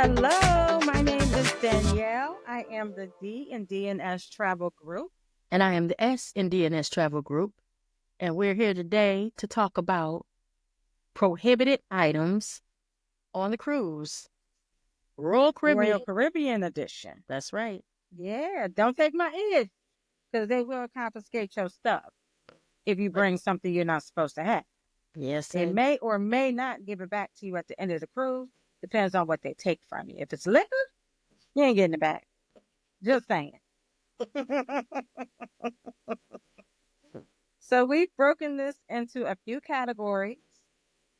Hello, my name is Danielle. I am the D in DNS Travel Group. And I am the S in DNS Travel Group. And we're here today to talk about prohibited items on the cruise. Royal Royal Caribbean. Caribbean edition. That's right. Yeah, don't take my edge because they will confiscate your stuff if you But bring something you're not supposed to have. yes, They may or may not give it back to you at the end of the cruise. Depends on what they take from you. If it's liquor, you ain't getting it back. Just saying. So we've broken this into a few categories.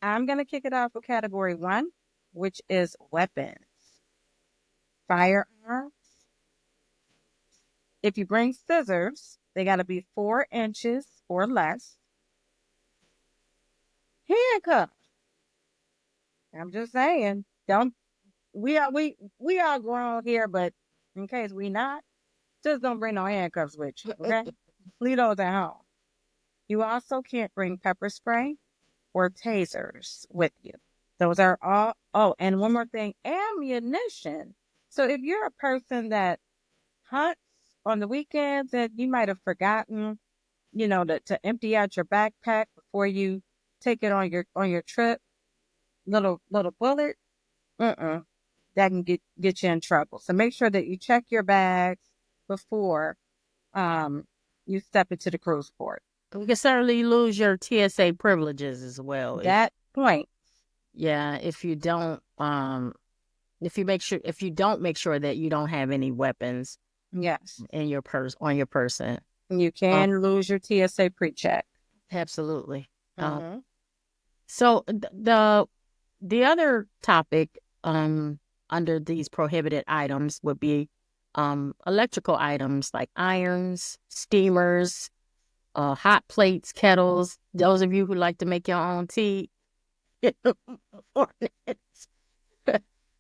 I'm going to kick it off with category one, which is weapons. Firearms. If you bring scissors, they got to be 4 inches or less. Handcuffs. I'm just saying, don't we are grown here, but in case we not, just don't bring no handcuffs with you, okay? Leave those at home. You also can't bring pepper spray or tasers with you. Those are all. Oh, and one more thing, ammunition. So if you're a person that hunts on the weekends and you might have forgotten, to empty out your backpack before you take it on your trip, little bullet, that can get you in trouble. So make sure that you check your bags before you step into the cruise port. you can certainly lose your TSA privileges as well. That point. If you don't if you don't make sure that you don't have any weapons Yes. in your purse on your person. You can lose your TSA pre-check. Absolutely. Mm-hmm. So the other topic under these prohibited items would be electrical items like irons, steamers, hot plates, kettles. Those of you who like to make your own tea.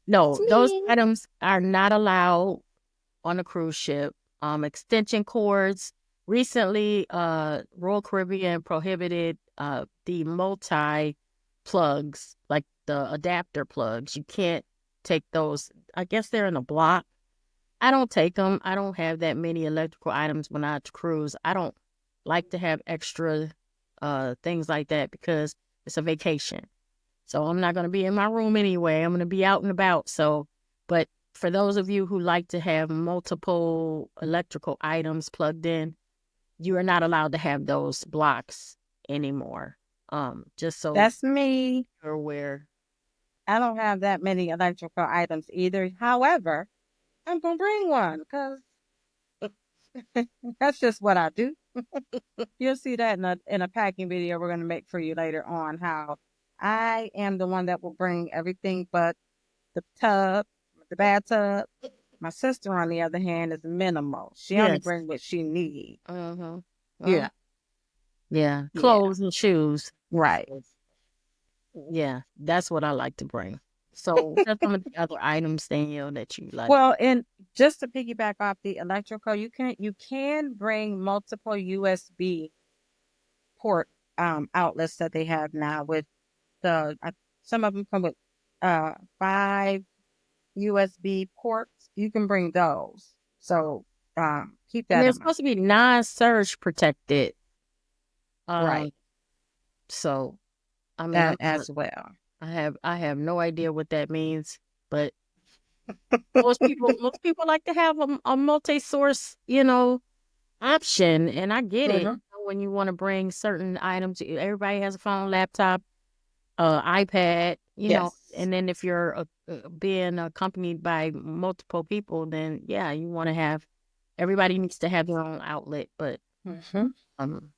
No, those items are not allowed on a cruise ship. Extension cords. Recently, Royal Caribbean prohibited the multi plugs, like the adapter plugs. You can't take those. I guess they're in a block. I don't take them. I don't have that many electrical items when I cruise. I don't like to have extra things like that because it's a vacation. So I'm not going to be in my room anyway. I'm going to be out and about. So, but for those of you who like to have multiple electrical items plugged in, you are not allowed to have those blocks anymore. Just so That's me. you're aware. I don't have that many electrical items either. However, I'm gonna bring one because that's just what I do. You'll see that in a packing video we're gonna make for you later on. How I am the one that will bring everything but the bathtub. My sister, on the other hand, is minimal. She only Yes. brings what she needs. Uh-huh. Yeah, Yeah. yeah, Clothes and shoes. right. Yeah. That's what I like to bring. So what are some of the other items, Danielle, that you like? Well, and just to piggyback off the electrical, you can bring multiple USB port outlets that they have now with some of them come with 5 USB ports. You can bring those. So keep And that they're in mind. supposed to be non-surge protected. Um, Right. so I mean, That as well. I have no idea what that means, but most people like to have a multi-source, option, and I get it. Hmm. When you want to bring certain items, everybody has a phone, laptop, iPad, Yes. and then if you're being accompanied by multiple people, then yeah, you want to have everybody needs to have their own outlet, but Hmm. um,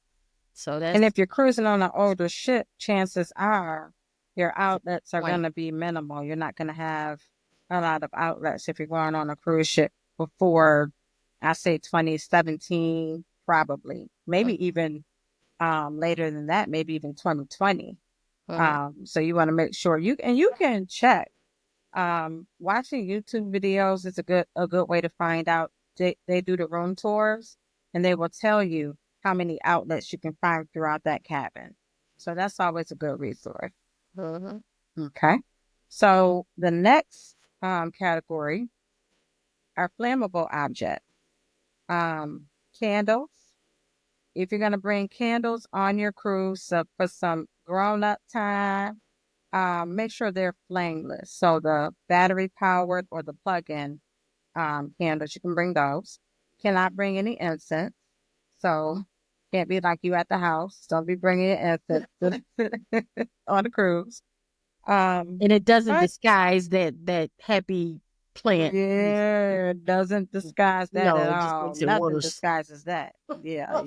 so And that's if you're cruising on an older ship, chances are your outlets are point. going to be minimal. You're not going to have a lot of outlets if you're going on a cruise ship before, I say 2017, probably. Maybe even later than that, maybe even 2020. Uh, So you want to make sure you can check. Watching YouTube videos is a good way to find out. They do the room tours and they will tell you how many outlets you can find throughout that cabin. So that's always a good resource. uh-huh. Okay. So the next category are flammable objects. Candles. If you're gonna bring candles on your cruise for some grown-up time, make sure they're flameless. So the battery powered or the plug-in candles, you can bring those. Cannot bring any incense. So can't be like you at the house. Don't be bringing incense on the cruise. And it doesn't But disguise that happy plant. yeah, it doesn't disguise that at No, it just all. makes it Nothing worse. disguises that. Yeah,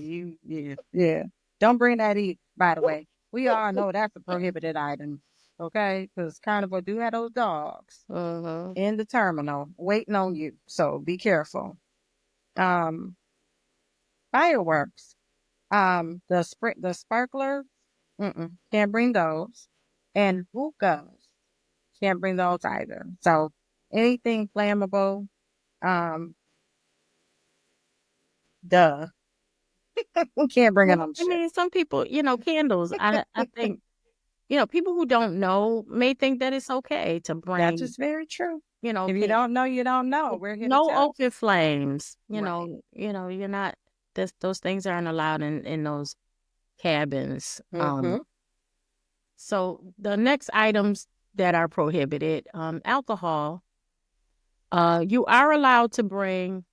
yeah. Don't bring that either, by the way. We all know that's a prohibited item, okay? Because Carnival do have those dogs Uh-huh. in the terminal waiting on you. So be careful. Um, Fireworks. The sparklers, can't bring those. And hookahs, can't bring those either. So anything flammable, um, duh, we can't bring it Well, on the I ship. mean, some people, candles. I think, people who don't know may think that it's okay to That's bring, just very true. If you can don't know, you don't know. We're here to no tell you. open flames. Right. You're not. Those things aren't allowed in those cabins. Mm-hmm. So the next items that are prohibited, alcohol. You are allowed to bring,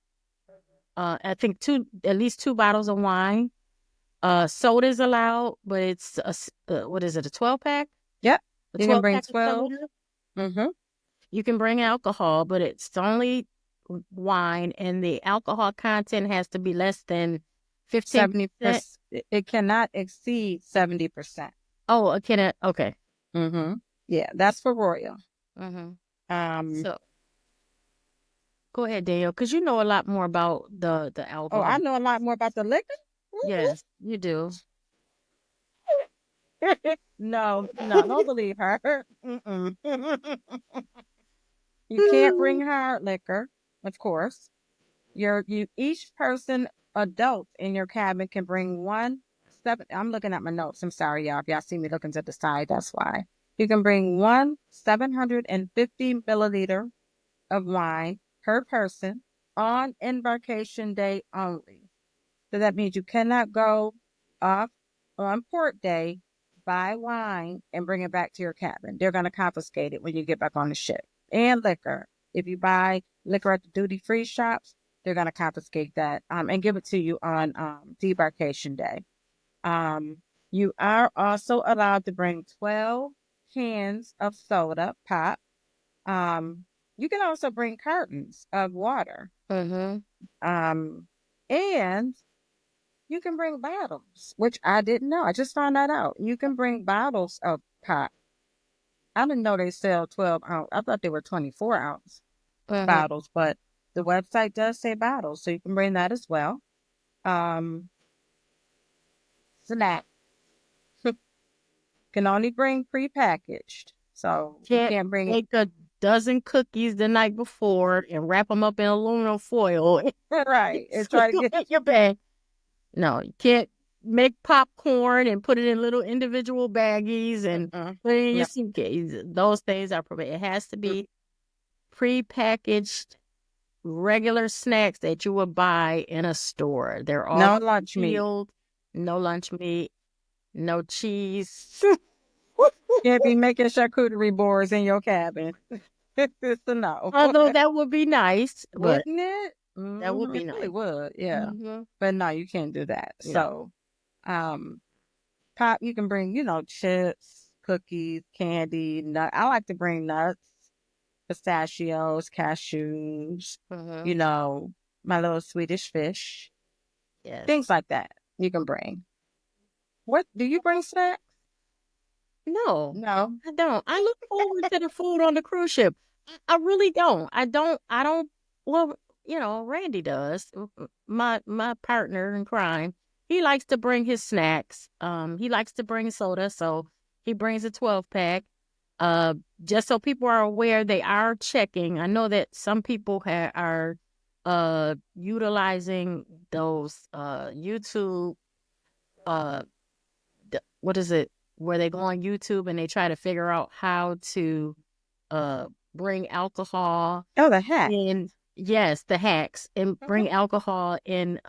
I think at least two bottles of wine. Soda is allowed, but it's what is it, a 12 pack? Yep. A You can 12 bring pack of 12. soda. Mm-hmm. You can bring alcohol, but it's only wine, and the alcohol content has to be less than 15%. 70%. It cannot exceed 70%. Oh, okay. Mm-hmm. Yeah, that's for Royal. Mm-hmm. Um, So go ahead, Daniel, because you know a lot more about the oh, alcohol. I know a lot more about the liquor. Yes, you do. No, no, don't believe her. Mm-mm. You can't bring hard liquor, of course. Each person, adult in your cabin, can bring one seven. I'm looking at my notes. I'm sorry, y'all. If y'all see me looking to the side, that's why. You can bring one 750 milliliter of wine per person on embarkation day only. So that means you cannot go off on port day, buy wine, and bring it back to your cabin. They're going to confiscate it when you get back on the ship. And liquor. If you buy liquor at the duty free shops, they're going to confiscate that and give it to you on debarkation day. Um, you are also allowed to bring 12 cans of soda pop. Um, you can also bring cartons of water. Mm-hmm. Um, and you can bring bottles, which I didn't know. I just found that out. You can bring bottles of pop. I didn't know they sell 12 ounce. I thought they were 24-ounce Mm-hmm. bottles, but the website does say bottles, so you can bring that as well. Um, Snack can only bring prepackaged, so you Can't can't bring it. make a dozen cookies the night before and wrap them up in aluminum foil and Right and try slip to them get. in your bag. No, you can't make popcorn and put it in little individual baggies and put it in your No, suitcase. Those things are prohibited. It has to be prepackaged regular snacks that you would buy in a store. They're all no lunch meat. sealed, no lunch meat, no cheese. Can't be making charcuterie boards in your cabin. It's a no. Although that would be nice, but Wouldn't it? that would be It really nice. would, yeah. Mm-hmm. But no, you can't do that. No. So, um, pop, you can bring, chips, cookies, candy, nut. I like to bring nuts, pistachios, cashews, Mm-hmm. you know, my little Swedish fish, Yes. things like that. You can bring. What do you bring snacks? No, No. I don't. I look forward to the food on the cruise ship. I really don't. I don't. Well, Randy does. My partner in crime. He likes to bring his snacks. He likes to bring soda, so he brings a 12 pack. Uh, just so people are aware, they are checking. I know that some people are utilizing those YouTube uh what is it, where they go on YouTube and they try to figure out how to bring alcohol Oh, the hat. in, yes, the hacks, and Mhm. bring alcohol in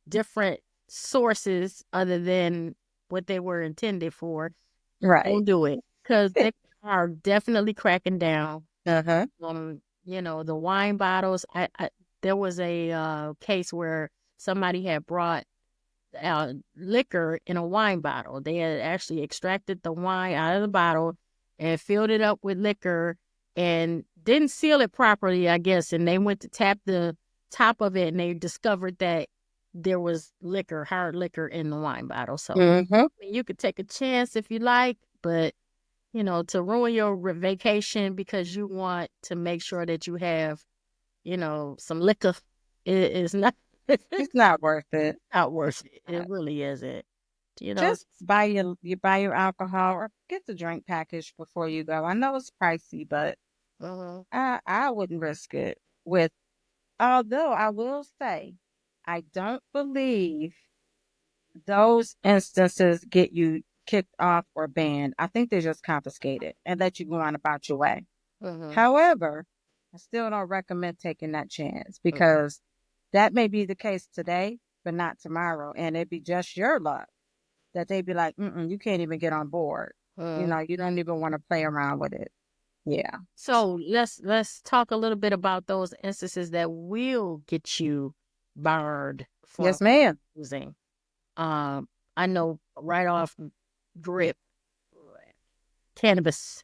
different sources other than what they were intended for. Right. Don't do it, because they are definitely cracking down. Uh-huh. The wine bottles. There was a case where somebody had brought liquor in a wine bottle. They had actually extracted the wine out of the bottle and filled it up with liquor and didn't seal it properly, I guess. And they went to tap the top of it and they discovered that there was liquor, hard liquor in the wine bottle. So Mm-hmm. you could take a chance if you like, but to ruin your vacation because you want to make sure that you have, some liquor is not It's not worth it. not worth it. It really isn't. You know, Just buy your alcohol or get the drink package before you go. I know it's pricey, but uh I wouldn't risk it with although I will say I don't believe those instances get you kicked off or banned. I think they just confiscate it and let you go on about your way. uh However, I still don't recommend taking that chance because that may be the case today, but not tomorrow. And it'd be just your luck that they'd be like, you can't even get on board. uh You don't even want to play around with it. Yeah. So let's talk a little bit about those instances that will get you barred from Yes, ma'am. using. I know right off grip, cannabis,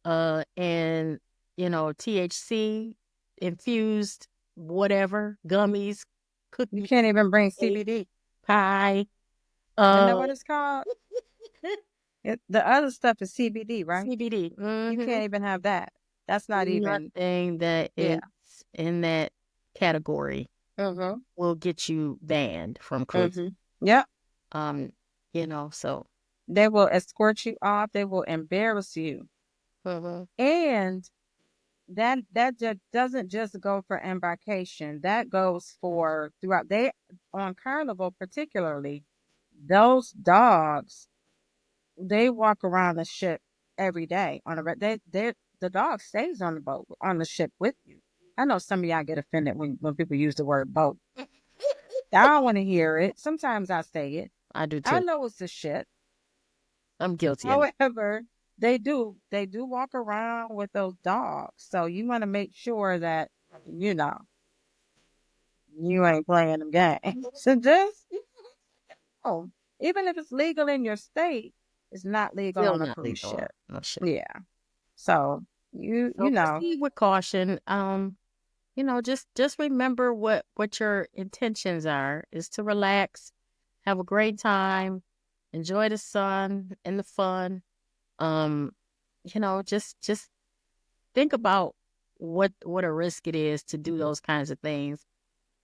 and THC infused whatever gummies, You cookie, can't even bring cake, CBD. pie. Isn't that Uh, what it's called? The other stuff is CBD, right? CBD. You can't even have that. That's not even, Nothing that is yeah. in that category Mm-hmm. will get you banned from cruise. Mm-hmm. Yep. Um, so They will escort you off. They will embarrass you. mhm, And that just doesn't just go for embarkation. That goes for throughout. They on Carnival particularly. Those dogs, they walk around the ship every day on a they the dog stays on the boat on the ship with you. I know some of y'all get offended when people use the word boat. I don't want to hear it. Sometimes I say it. I do I too. know it's a ship. I'm guilty of it. However, they do walk around with those dogs. So you want to make sure that you know you ain't playing them games. So just oh, even if it's legal in your state, it's not legal Still on a not cruise legal. ship. Oh shit. Yeah. So you So know, proceed with caution. Just remember what your intentions are is to relax, have a great time, enjoy the sun and the fun. Um, just think about what a risk it is to do those kinds of things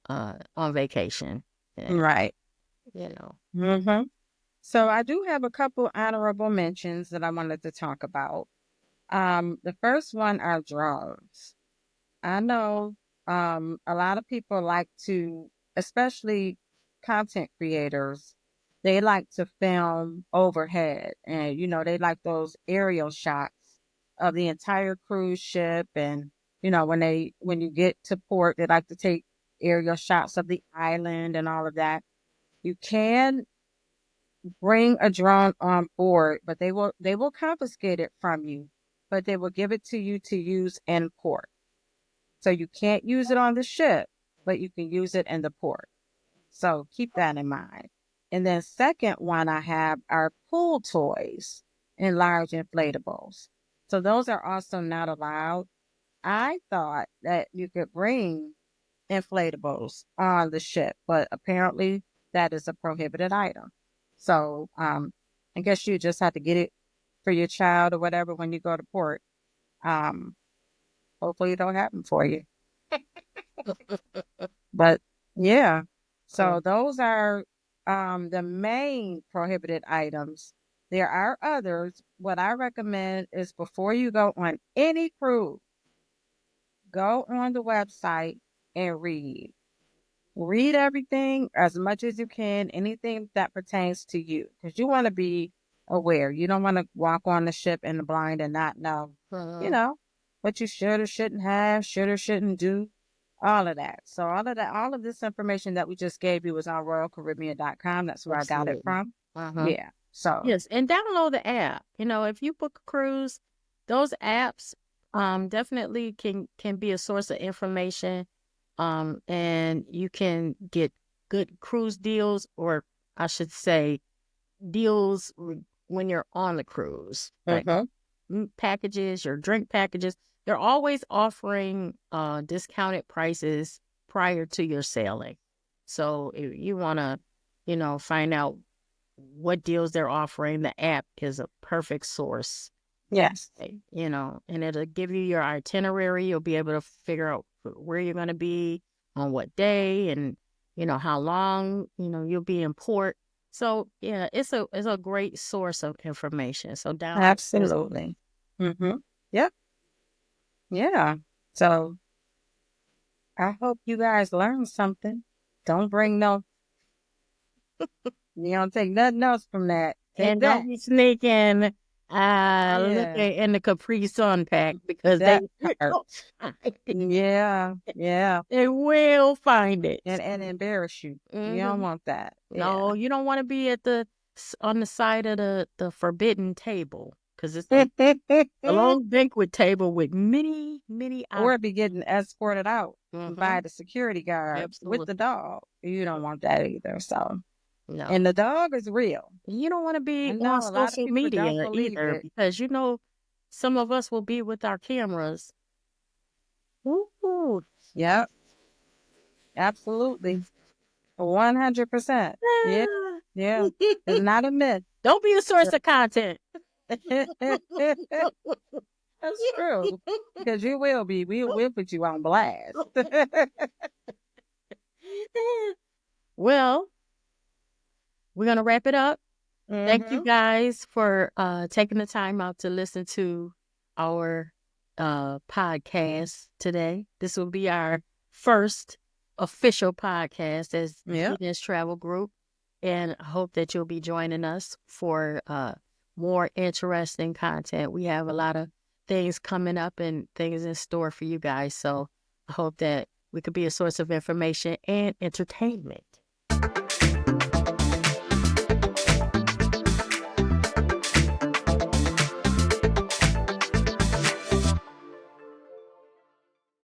on vacation. And, right. you know. hmm So I do have a couple honorable mentions that I wanted to talk about. The first one are drones. I know a lot of people like to, especially content creators, they like to film overhead and they like those aerial shots of the entire cruise ship and when you get to port they like to take aerial shots of the island and all of that. You can bring a drone on board, but they will confiscate it from you, but they will give it to you to use in port. So you can't use it on the ship, but you can use it in the port. So keep that in mind. And then second one I have are pool toys and large inflatables. So those are also not allowed. I thought that you could bring inflatables on the ship, but apparently that is a prohibited item. So I guess you just have to get it for your child or whatever when you go to port. Um, hopefully it don't happen for you. But yeah, so those are the main prohibited items. There are others. What I recommend is before you go on any cruise, go on the website and read. Read everything as much as you can, anything that pertains to you, because you want to be aware. You don't want to walk on the ship in the blind and not know, you Uh, know. what you should or shouldn't have, should or shouldn't do, all of that. So all of this information that we just gave you was on royalcaribbean.com. That's where I got it Absolutely. from. Uh-huh. Yeah. So Yes, and download the app. If you book a cruise, those apps definitely can be a source of information. And you can get good cruise deals, or I should say deals when you're on the cruise. Like packages, your drink packages, they're always offering discounted prices prior to your sailing. So if you want to, find out what deals they're offering, the app is a perfect source. yes. And it'll give you your itinerary. You'll be able to figure out where you're going to be on what day, and how long you'll be in port. So yeah, it's a great source of information. So download this. Absolutely. Yep. Yeah. So I hope you guys learned something. Don't bring no, you don't take nothing else from that. Take And don't that. be sneaking Yeah. looking in the Capri Sun pack, because That they part. Yeah. Yeah. they will find it. And embarrass you. You don't Hmm. want that. No, you don't want to be on the side of the forbidden table, because it's Yeah. a long banquet table with many, many Or be getting escorted out by Mm-hmm. the security guard with Absolutely. the dog. You don't want that either. So, No. and the dog is real. You don't want to I be on know a lot of social people don't media believe either, it. because some of us will be with our cameras. Ooh. Yep. Absolutely. 100%. Yeah. Yeah. It's not a myth. Don't be a source of content. That's true. Because you will be. We'll put you on blast. Well, we're going to wrap it up. Thank you Mm-hmm. guys for taking the time out to listen to our podcast today. This will be our first official podcast as Yep. Genius Travel Group. And I hope that you'll be joining us for more interesting content. We have a lot of things coming up and things in store for you guys. So I hope that we could be a source of information and entertainment.